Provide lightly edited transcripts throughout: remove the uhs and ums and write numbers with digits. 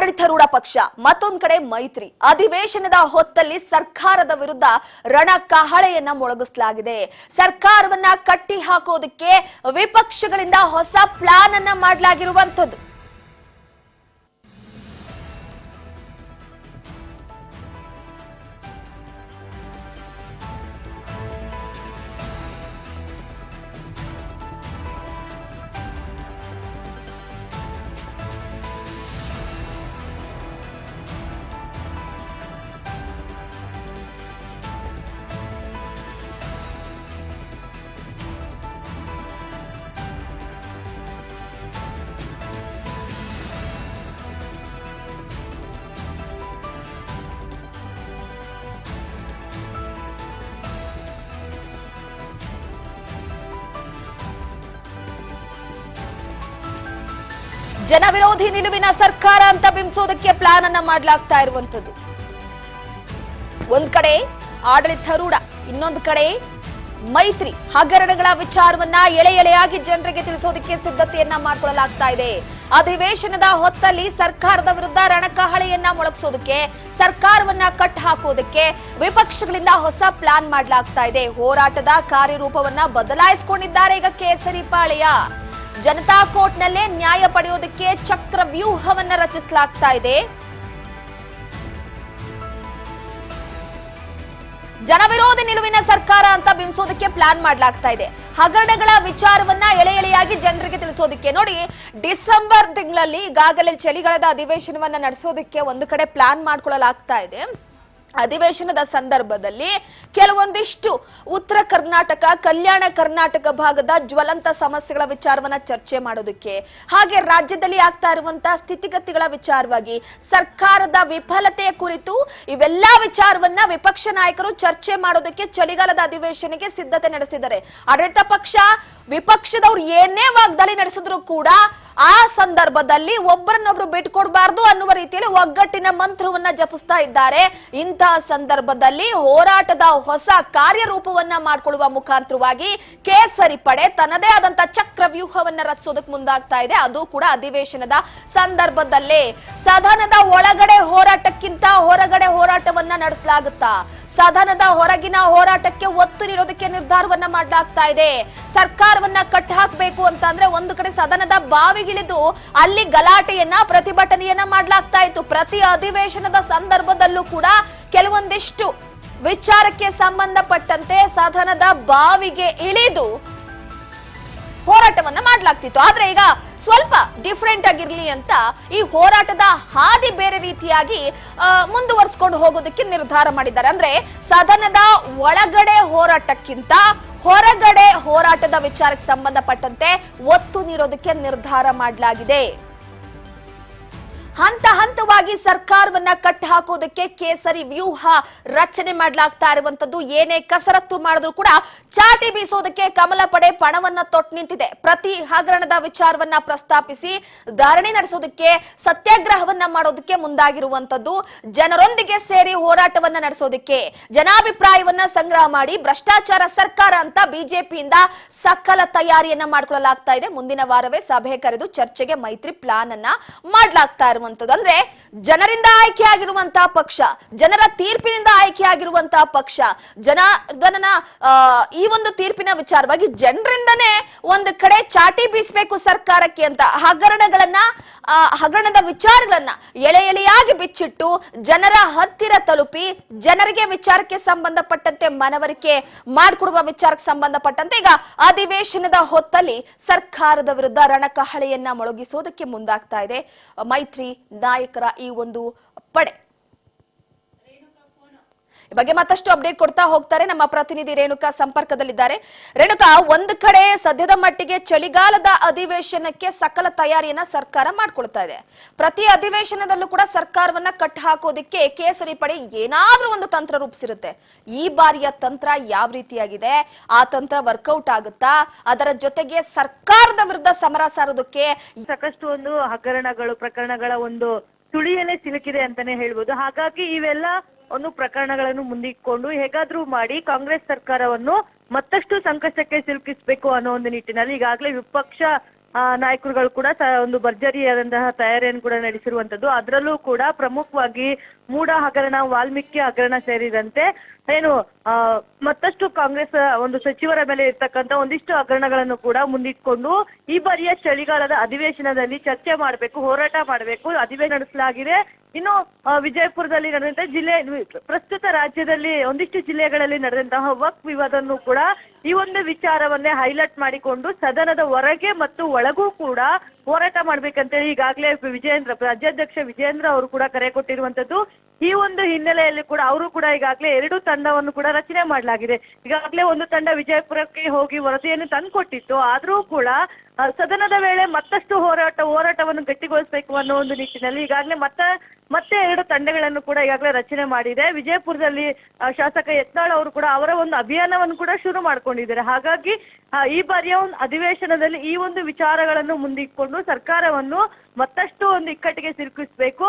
ಆಡಳಿತಾರೂಢ ಪಕ್ಷ, ಮತ್ತೊಂದು ಕಡೆ ಮೈತ್ರಿ. ಅಧಿವೇಶನದ ಹೊತ್ತಲ್ಲಿ ಸರ್ಕಾರದ ವಿರುದ್ಧ ರಣಕಹಳೆಯನ್ನ ಮೊಳಗಿಸಲಾಗಿದೆ. ಸರ್ಕಾರವನ್ನ ಕಟ್ಟಿ ಹಾಕೋದಕ್ಕೆ ವಿಪಕ್ಷಗಳಿಂದ ಹೊಸ ಪ್ಲಾನ್ ಅನ್ನ ಮಾಡಲಾಗಿರುವಂತದ್ದು. ಜನವಿರೋಧಿ ನಿಲುವಿನ ಸರ್ಕಾರ ಅಂತ ಬಿಂಬಿಸೋದಕ್ಕೆ ಪ್ಲಾನ್ ಅನ್ನ ಮಾಡಲಾಗ್ತಾ ಇರುವಂತದ್ದು. ಒಂದ್ ಕಡೆ ಆಡಳಿತಾರೂಢ, ಇನ್ನೊಂದು ಕಡೆ ಮೈತ್ರಿ ಹಗರಣಗಳ ವಿಚಾರವನ್ನ ಎಳೆ ಎಳೆಯಾಗಿ ಜನರಿಗೆ ತಿಳಿಸೋದಕ್ಕೆ ಸಿದ್ಧತೆಯನ್ನ ಮಾಡಿಕೊಳ್ಳಲಾಗ್ತಾ ಇದೆ. ಅಧಿವೇಶನದ ಹೊತ್ತಲ್ಲಿ ಸರ್ಕಾರದ ವಿರುದ್ಧ ರಣಕಹಳೆಯನ್ನ ಮೊಳಗಿಸೋದಕ್ಕೆ, ಸರ್ಕಾರವನ್ನ ಕಟ್ ಹಾಕೋದಕ್ಕೆ ವಿಪಕ್ಷಗಳಿಂದ ಹೊಸ ಪ್ಲಾನ್ ಮಾಡಲಾಗ್ತಾ ಇದೆ. ಹೋರಾಟದ ಕಾರ್ಯರೂಪವನ್ನ ಬದಲಾಯಿಸಿಕೊಂಡಿದ್ದಾರೆ ಈಗ ಕೇಸರಿ ಪಾಳೆಯ. ಜನತಾ ಕೋರ್ಟ್ನಲ್ಲೇ ನ್ಯಾಯ ಪಡೆಯೋದಕ್ಕೆ ಚಕ್ರ ವ್ಯೂಹವನ್ನ ರಚಿಸಲಾಗ್ತಾ ಇದೆ. ಜನವಿರೋಧಿ ನಿಲುವಿನ ಸರ್ಕಾರ ಅಂತ ಬಿಂಬಿಸೋದಕ್ಕೆ ಪ್ಲಾನ್ ಮಾಡಲಾಗ್ತಾ ಇದೆ. ಹಗರಣಗಳ ವಿಚಾರವನ್ನ ಎಳೆ ಎಳೆಯಾಗಿ ಜನರಿಗೆ ತಿಳಿಸೋದಕ್ಕೆ. ನೋಡಿ, ಡಿಸೆಂಬರ್ ತಿಂಗಳಲ್ಲಿ ಈಗಾಗಲೇ ಚಳಿಗಾಲದ ಅಧಿವೇಶನವನ್ನ ನಡೆಸೋದಕ್ಕೆ ಒಂದು ಕಡೆ ಪ್ಲಾನ್ ಮಾಡ್ಕೊಳ್ಳಲಾಗ್ತಾ ಇದೆ. ಅಧಿವೇಶನದ ಸಂದರ್ಭದಲ್ಲಿ ಕೆಲವೊಂದಿಷ್ಟು ಉತ್ತರ ಕರ್ನಾಟಕ, ಕಲ್ಯಾಣ ಕರ್ನಾಟಕ ಭಾಗದ ಜ್ವಲಂತ ಸಮಸ್ಯೆಗಳ ವಿಚಾರವನ್ನ ಚರ್ಚೆ ಮಾಡೋದಕ್ಕೆ, ಹಾಗೆ ರಾಜ್ಯದಲ್ಲಿ ಆಗ್ತಾ ಇರುವಂತಹ ಸ್ಥಿತಿಗತಿಗಳ ವಿಚಾರವಾಗಿ, ಸರ್ಕಾರದ ವಿಫಲತೆಯ ಕುರಿತು ಇವೆಲ್ಲಾ ವಿಚಾರವನ್ನ ವಿಪಕ್ಷ ನಾಯಕರು ಚರ್ಚೆ ಮಾಡೋದಕ್ಕೆ ಚಳಿಗಾಲದ ಅಧಿವೇಶನಕ್ಕೆ ಸಿದ್ಧತೆ ನಡೆಸಿದ್ದಾರೆ. ಆಡಳಿತ ಪಕ್ಷ ವಿಪಕ್ಷದವ್ರು ಏನೇ ವಾಗ್ದಾಳಿ ನಡೆಸಿದ್ರು ಕೂಡ ಆ ಸಂದರ್ಭದಲ್ಲಿ ಒಬ್ಬರನ್ನೊಬ್ರು ಬಿಟ್ಕೊಡ್ಬಾರ್ದು ಅನ್ನುವ ರೀತಿಯಲ್ಲಿ ಒಗ್ಗಟ್ಟಿನ ಮಂತ್ರವನ್ನ ಜಪಿಸ್ತಾ ಇದ್ದಾರೆ. ಇಂತಹ ಸಂದರ್ಭದಲ್ಲಿ ಹೋರಾಟದ ಹೊಸ ಕಾರ್ಯರೂಪವನ್ನ ಮಾಡಿಕೊಳ್ಳುವ ಮುಖಾಂತರವಾಗಿ ಕೇಸರಿ ಪಡೆ ತನ್ನದೇ ಆದಂತಹ ಚಕ್ರ ವ್ಯೂಹವನ್ನ ರಚಿಸೋದಕ್ಕೆ ಮುಂದಾಗ್ತಾ ಇದೆ. ಅದು ಕೂಡ ಅಧಿವೇಶನದ ಸಂದರ್ಭದಲ್ಲೇ. ಸದನದ ಒಳಗಡೆ ಹೋರಾಟಕ್ಕಿಂತ ಹೊರಗಡೆ ಹೋರಾಟವನ್ನ ನಡೆಸಲಾಗುತ್ತಾ, ಸದನದ ಹೊರಗಿನ ಹೋರಾಟಕ್ಕೆ ಒತ್ತು ನೀಡೋದಕ್ಕೆ ನಿರ್ಧಾರವನ್ನ ಮಾಡಲಾಗ್ತಾ ಇದೆ. ಸರ್ಕಾರವನ್ನ ಕಟ್ ಹಾಕಬೇಕು ಅಂತಂದ್ರೆ ಒಂದು ಕಡೆ ಸದನದ ಬಾವಿಗಿಳಿದು ಅಲ್ಲಿ ಗಲಾಟೆಯನ್ನ, ಪ್ರತಿಭಟನೆಯನ್ನ ಮಾಡಲಾಗ್ತಾ ಇತ್ತು. ಪ್ರತಿ ಅಧಿವೇಶನದ ಸಂದರ್ಭದಲ್ಲೂ ಕೂಡ ಕೆಲವೊಂದಿಷ್ಟು ವಿಚಾರಕ್ಕೆ ಸಂಬಂಧಪಟ್ಟಂತೆ ಸದನದ ಬಾವಿಗೆ ಇಳಿದು ಹೋರಾಟವನ್ನ ಮಾಡಲಾಗ್ತಿತ್ತು. ಆದ್ರೆ ಈಗ ಸ್ವಲ್ಪ ಡಿಫರೆಂಟ್ ಆಗಿರ್ಲಿ ಅಂತ ಈ ಹೋರಾಟದ ಹಾದಿ ಬೇರೆ ರೀತಿಯಾಗಿ ಮುಂದುವರಿಸಿಕೊಂಡು ಹೋಗೋದಕ್ಕೆ ನಿರ್ಧಾರ ಮಾಡಿದ್ದಾರೆ. ಅಂದ್ರೆ ಸದನದ ಒಳಗಡೆ ಹೋರಾಟಕ್ಕಿಂತ ಹೊರಗಡೆ ಹೋರಾಟದ ವಿಚಾರಕ್ಕೆ ಸಂಬಂಧಪಟ್ಟಂತೆ ಒತ್ತು ನೀಡೋದಕ್ಕೆ ನಿರ್ಧಾರ ಮಾಡಲಾಗಿದೆ. ಹಂತ ಹಂತವಾಗಿ ಸರ್ಕಾರವನ್ನ ಕಟ್ ಹಾಕೋದಕ್ಕೆ ಕೇಸರಿ ವ್ಯೂಹ ರಚನೆ ಮಾಡಲಾಗ್ತಾ ಇರುವಂತದ್ದು. ಏನೇ ಕಸರತ್ತು ಮಾಡಿದ್ರು ಕೂಡ ಚಾಟಿ ಬೀಸೋದಕ್ಕೆ ಕಮಲ ಪಡೆ ಪಣವನ್ನ ತೊಟ್ಟು ನಿಂತಿದೆ. ಪ್ರತಿ ಹಗರಣದ ವಿಚಾರವನ್ನ ಪ್ರಸ್ತಾಪಿಸಿ ಧರಣಿ ನಡೆಸೋದಕ್ಕೆ, ಸತ್ಯಾಗ್ರಹವನ್ನ ಮಾಡೋದಕ್ಕೆ ಮುಂದಾಗಿರುವಂತದ್ದು. ಜನರೊಂದಿಗೆ ಸೇರಿ ಹೋರಾಟವನ್ನ ನಡೆಸೋದಕ್ಕೆ, ಜನಾಭಿಪ್ರಾಯವನ್ನ ಸಂಗ್ರಹ ಮಾಡಿ ಭ್ರಷ್ಟಾಚಾರ ಸರ್ಕಾರ ಅಂತ ಬಿಜೆಪಿಯಿಂದ ಸಕಲ ತಯಾರಿಯನ್ನ ಮಾಡ್ಕೊಳ್ಳಲಾಗ್ತಾ ಇದೆ. ಮುಂದಿನ ವಾರವೇ ಸಭೆ ಕರೆದು ಚರ್ಚೆಗೆ ಮೈತ್ರಿ ಪ್ಲಾನ್ ಅನ್ನ ಮಾಡಲಾಗ್ತಾ ಇರುವಂತದ್ದು. ಅಂದ್ರೆ ಜನರಿಂದ ಆಯ್ಕೆಯಾಗಿರುವಂತಹ ಪಕ್ಷ, ಜನರ ತೀರ್ಪಿನಿಂದ ಆಯ್ಕೆಯಾಗಿರುವಂತಹ ಪಕ್ಷ, ಜನಾರ್ದನನ ಈ ಒಂದು ತೀರ್ಪಿನ ವಿಚಾರವಾಗಿ ಜನರಿಂದನೇ ಒಂದು ಕಡೆ ಚಾಟಿ ಬೀಸಬೇಕು ಸರ್ಕಾರಕ್ಕೆ ಅಂತ ಹಗರಣದ ವಿಚಾರಗಳನ್ನ ಎಳೆ ಎಳೆಯಾಗಿ ಬಿಚ್ಚಿಟ್ಟು ಜನರ ಹತ್ತಿರ ತಲುಪಿ ಜನರಿಗೆ ವಿಚಾರಕ್ಕೆ ಸಂಬಂಧಪಟ್ಟಂತೆ ಮನವರಿಕೆ ಮಾಡಿಕೊಡುವ ವಿಚಾರಕ್ಕೆ ಸಂಬಂಧಪಟ್ಟಂತೆ ಈಗ ಅಧಿವೇಶನದ ಹೊತ್ತಲ್ಲಿ ಸರ್ಕಾರದ ವಿರುದ್ಧ ರಣಕಹಳೆಯನ್ನ ಮೊಳಗಿಸೋದಕ್ಕೆ ಮುಂದಾಗ್ತಾ ಇದೆ ಮೈತ್ರಿ ನಾಯಕರ ಈ ಒಂದು ಪಡೆ. ಈ ಬಗ್ಗೆ ಮತ್ತಷ್ಟು ಅಪ್ಡೇಟ್ ಕೊಡ್ತಾ ಹೋಗ್ತಾರೆ ನಮ್ಮ ಪ್ರತಿನಿಧಿ ರೇಣುಕಾ ಸಂಪರ್ಕದಲ್ಲಿದ್ದಾರೆ. ರೇಣುಕಾ, ಒಂದು ಕಡೆ ಸದ್ಯದ ಮಟ್ಟಿಗೆ ಚಳಿಗಾಲದ ಅಧಿವೇಶನಕ್ಕೆ ಸಕಲ ತಯಾರಿಯನ್ನ ಸರ್ಕಾರ ಮಾಡ್ಕೊಳ್ತಾ ಇದೆ. ಪ್ರತಿ ಅಧಿವೇಶನದಲ್ಲೂ ಕೂಡ ಸರ್ಕಾರವನ್ನ ಕಟ್ ಹಾಕೋದಿಕ್ಕೆ ಕೇಸರಿ ಪಡೆ ಏನಾದ್ರೂ ಒಂದು ತಂತ್ರ ರೂಪಿಸಿರುತ್ತೆ. ಈ ಬಾರಿಯ ತಂತ್ರ ಯಾವ ರೀತಿಯಾಗಿದೆ? ಆ ತಂತ್ರ ವರ್ಕೌಟ್ ಆಗುತ್ತಾ? ಅದರ ಜೊತೆಗೆ ಸರ್ಕಾರದ ವಿರುದ್ಧ ಸಮರ ಸಾರೋದಕ್ಕೆ ಸಾಕಷ್ಟು ಒಂದು ಹಗರಣಗಳು, ಪ್ರಕರಣಗಳ ಒಂದು ಸುಳಿಯನ್ನೇ ಸಿಲುಕಿದೆ ಅಂತಾನೆ ಹೇಳ್ಬೋದು. ಹಾಗಾಗಿ ಇವೆಲ್ಲ ಒಂದು ಪ್ರಕರಣಗಳನ್ನು ಮುಂದಿಟ್ಕೊಂಡು ಹೇಗಾದ್ರೂ ಮಾಡಿ ಕಾಂಗ್ರೆಸ್ ಸರ್ಕಾರವನ್ನು ಮತ್ತಷ್ಟು ಸಂಕಷ್ಟಕ್ಕೆ ಸಿಲುಕಿಸಬೇಕು ಅನ್ನೋ ಒಂದು ನಿಟ್ಟಿನಲ್ಲಿ ಈಗಾಗಲೇ ವಿಪಕ್ಷ ನಾಯಕರುಗಳು ಕೂಡ ಒಂದು ಭರ್ಜರಿಯಾದಂತಹ ತಯಾರಿಯನ್ನು ಕೂಡ ನಡೆಸಿರುವಂತದ್ದು. ಅದರಲ್ಲೂ ಕೂಡ ಪ್ರಮುಖವಾಗಿ ಮೂಡ ಹಗರಣ, ವಾಲ್ಮೀಕಿ ಹಗರಣ ಸೇರಿದಂತೆ ಏನು ಮತ್ತಷ್ಟು ಕಾಂಗ್ರೆಸ್ ಒಂದು ಸಚಿವರ ಮೇಲೆ ಇರ್ತಕ್ಕಂಥ ಒಂದಿಷ್ಟು ಹಗರಣಗಳನ್ನು ಕೂಡ ಮುಂದಿಟ್ಕೊಂಡು ಈ ಬಾರಿಯ ಚಳಿಗಾಲದ ಅಧಿವೇಶನದಲ್ಲಿ ಚರ್ಚೆ ಮಾಡಬೇಕು, ಹೋರಾಟ ಮಾಡಬೇಕು, ಅಧಿವೇಶನ ನಡೆಸಲಾಗಿದೆ. ಇನ್ನು ವಿಜಯಪುರದಲ್ಲಿ ನಡೆದಂತಹ ಪ್ರಸ್ತುತ ರಾಜ್ಯದಲ್ಲಿ ಒಂದಿಷ್ಟು ಜಿಲ್ಲೆಗಳಲ್ಲಿ ನಡೆದಂತಹ ವಕ್ಫ್ ವಿವಾದವನ್ನು ಕೂಡ ಈ ಒಂದು ವಿಚಾರವನ್ನೇ ಹೈಲೈಟ್ ಮಾಡಿಕೊಂಡು ಸದನದ ಹೊರಗೆ ಮತ್ತು ಒಳಗೂ ಕೂಡ ಹೋರಾಟ ಮಾಡ್ಬೇಕಂತೇಳಿ ಈಗಾಗಲೇ ರಾಜ್ಯಾಧ್ಯಕ್ಷ ವಿಜೇಂದ್ರ ಅವರು ಕೂಡ ಕರೆ ಕೊಟ್ಟಿರುವಂತದ್ದು. ಈ ಒಂದು ಹಿನ್ನೆಲೆಯಲ್ಲಿ ಕೂಡ ಅವರು ಕೂಡ ಈಗಾಗಲೇ 2 ತಂಡವನ್ನು ಕೂಡ ರಚನೆ ಮಾಡಲಾಗಿದೆ. ಈಗಾಗಲೇ ಒಂದು ತಂಡ ವಿಜಯಪುರಕ್ಕೆ ಹೋಗಿ ವರದಿಯನ್ನು ತಂದುಕೊಟ್ಟಿತ್ತು. ಆದ್ರೂ ಕೂಡ ಸದನದ ವೇಳೆ ಮತ್ತಷ್ಟು ಹೋರಾಟವನ್ನು ಗಟ್ಟಿಗೊಳಿಸಬೇಕು ಅನ್ನೋ ಒಂದು ನಿಟ್ಟಿನಲ್ಲಿ ಈಗಾಗಲೇ ಮತ್ತೆ 2 ತಂಡಗಳನ್ನು ಕೂಡ ಈಗಾಗಲೇ ರಚನೆ ಮಾಡಿದೆ. ವಿಜಯಪುರದಲ್ಲಿ ಶಾಸಕ ಯತ್ನಾಳ್ ಅವರು ಕೂಡ ಅವರ ಒಂದು ಅಭಿಯಾನವನ್ನು ಕೂಡ ಶುರು ಮಾಡ್ಕೊಂಡಿದ್ದಾರೆ. ಹಾಗಾಗಿ ಈ ಬಾರಿಯ ಒಂದು ಅಧಿವೇಶನದಲ್ಲಿ ಈ ಒಂದು ವಿಚಾರಗಳನ್ನು ಮುಂದಿಟ್ಕೊಂಡು ಸರ್ಕಾರವನ್ನು ಮತ್ತಷ್ಟು ಒಂದು ಇಕ್ಕಟ್ಟಿಗೆ ಸಿಲುಕಿಸಬೇಕು.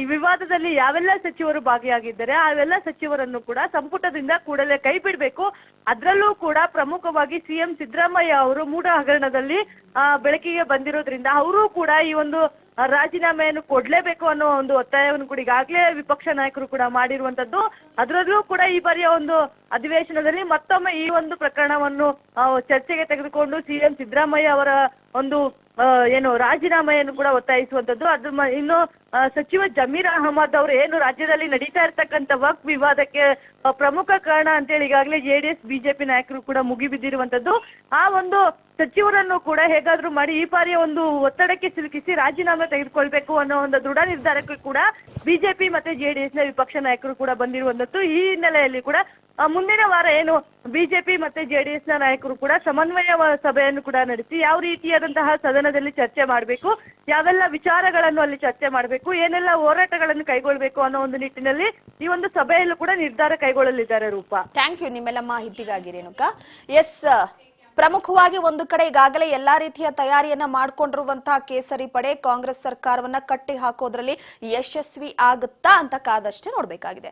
ಈ ವಿವಾದದಲ್ಲಿ ಯಾವೆಲ್ಲ ಸಚಿವರು ಭಾಗಿಯಾಗಿದ್ದಾರೆ ಅವೆಲ್ಲ ಸಚಿವರನ್ನು ಕೂಡ ಸಂಪುಟದಿಂದ ಕೂಡಲೇ ಕೈ ಬಿಡಬೇಕು. ಅದರಲ್ಲೂ ಕೂಡ ಪ್ರಮುಖವಾಗಿ ಸಿಎಂ ಸಿದ್ದರಾಮಯ್ಯ ಅವರು ಮೂಡ ಹಗರಣದಲ್ಲಿ ಬೆಳಕಿಗೆ ಬಂದಿರೋದ್ರಿಂದ ಅವರು ಕೂಡ ಈ ಒಂದು ರಾಜೀನಾಮೆಯನ್ನು ಕೊಡ್ಲೇಬೇಕು ಅನ್ನೋ ಒಂದು ಒತ್ತಾಯವನ್ನು ಕೂಡ ಈಗಾಗಲೇ ವಿಪಕ್ಷ ನಾಯಕರು ಕೂಡ ಮಾಡಿರುವಂತದ್ದು. ಅದರಲ್ಲೂ ಕೂಡ ಈ ಬಾರಿಯ ಒಂದು ಅಧಿವೇಶನದಲ್ಲಿ ಮತ್ತೊಮ್ಮೆ ಈ ಒಂದು ಪ್ರಕರಣವನ್ನು ಚರ್ಚೆಗೆ ತೆಗೆದುಕೊಂಡು ಸಿಎಂ ಸಿದ್ದರಾಮಯ್ಯ ಅವರ ಒಂದು ಏನು ರಾಜೀನಾಮೆಯನ್ನು ಕೂಡ ಒತ್ತಾಯಿಸುವಂತದ್ದು. ಅದು ಇನ್ನು ಸಚಿವ ಜಮೀರ್ ಅಹಮದ್ ಅವರು ಏನು ರಾಜ್ಯದಲ್ಲಿ ನಡೀತಾ ಇರ್ತಕ್ಕಂಥ ವಕ್ಫ್ ವಿವಾದಕ್ಕೆ ಪ್ರಮುಖ ಕಾರಣ ಅಂತೇಳಿ ಈಗಾಗಲೇ ಜೆಡಿಎಸ್ ಬಿಜೆಪಿ ನಾಯಕರು ಕೂಡ ಮುಗಿಬಿದ್ದಿರುವಂತದ್ದು. ಆ ಒಂದು ಸಚಿವರನ್ನು ಕೂಡ ಹೇಗಾದ್ರೂ ಮಾಡಿ ಈ ಬಾರಿಯ ಒಂದು ಒತ್ತಡಕ್ಕೆ ಸಿಲುಕಿಸಿ ರಾಜೀನಾಮೆ ತೆಗೆದುಕೊಳ್ಬೇಕು ಅನ್ನೋ ಒಂದು ದೃಢ ನಿರ್ಧಾರಕ್ಕೆ ಕೂಡ ಬಿಜೆಪಿ ಮತ್ತೆ ಜೆಡಿಎಸ್ ನ ವಿಪಕ್ಷ ನಾಯಕರು ಕೂಡ ಬಂದಿರುವಂತದ್ದು. ಈ ಹಿನ್ನೆಲೆಯಲ್ಲಿ ಕೂಡ ಮುಂದಿನ ವಾರ ಏನು ಬಿಜೆಪಿ ಮತ್ತೆ ಜೆಡಿಎಸ್ ನ ನಾಯಕರು ಕೂಡ ಸಮನ್ವಯ ಸಭೆಯನ್ನು ಕೂಡ ನಡೆಸಿ ಯಾವ ರೀತಿಯಾದಂತಹ ಸದನದಲ್ಲಿ ಚರ್ಚೆ ಮಾಡಬೇಕು, ಯಾವೆಲ್ಲ ವಿಚಾರಗಳನ್ನು ಅಲ್ಲಿ ಚರ್ಚೆ ಮಾಡಬೇಕು, ಏನೆಲ್ಲ ಹೋರಾಟಗಳನ್ನು ಕೈಗೊಳ್ಳಬೇಕು ಅನ್ನೋ ಒಂದು ನಿಟ್ಟಿನಲ್ಲಿ ಈ ಒಂದು ಸಭೆಯಲ್ಲೂ ಕೂಡ ನಿರ್ಧಾರ ಕೈಗೊಳ್ಳಲಿದ್ದಾರೆ. ರೂಪಾ, ಥ್ಯಾಂಕ್ ಯು ನಿಮ್ಮೆಲ್ಲ ಮಾಹಿತಿಗಾಗಿ ರೇಣುಕಾ. ಎಸ್, ಪ್ರಮುಖವಾಗಿ ಒಂದು ಕಡೆ ಈಗಾಗಲೇ ಎಲ್ಲಾ ರೀತಿಯ ತಯಾರಿಯನ್ನ ಮಾಡಿಕೊಂಡಿರುವಂತಹ ಕೇಸರಿ ಪಡೆ ಕಾಂಗ್ರೆಸ್ ಸರ್ಕಾರವನ್ನ ಕಟ್ಟಿ ಹಾಕೋದ್ರಲ್ಲಿ ಯಶಸ್ವಿ ಆಗುತ್ತಾ ಅಂತ ಕಾದಷ್ಟೇ ನೋಡ್ಬೇಕಾಗಿದೆ.